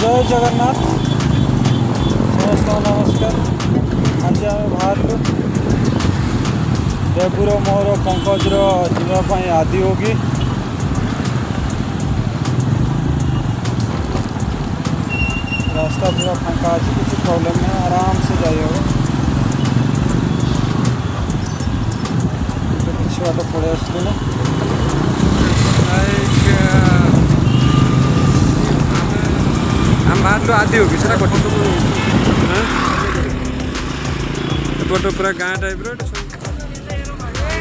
जय जगन्नाथ समस्त नमस्कार। आज आम बाहर देवपुर मोर पंकज जावाई आदि होगी। रास्ता पूरा फांका अच्छी किसी प्रॉब्लम नहीं, आराम से जाइए। किसी बात पड़े आसलु हम बाहर आदि होगी से एपटे पूरा गाँ टाइप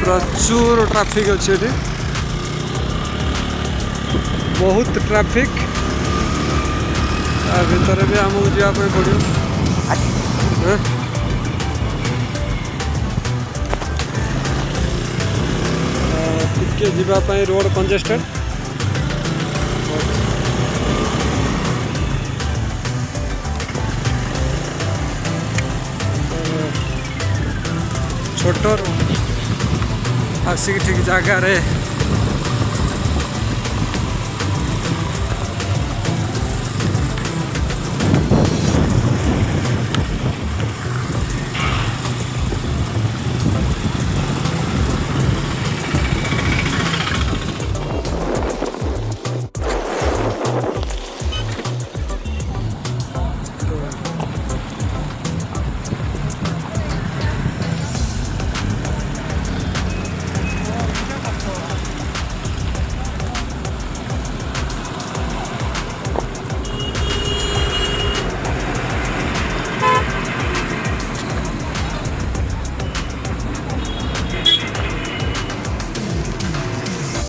प्रचुर ट्राफिक अच्छे ये बहुत ट्राफिक भितर भी आमको जावाई पड़ो। टिके जीवाई रोड कंजेस्टेड छोट आसिक ठीक जगार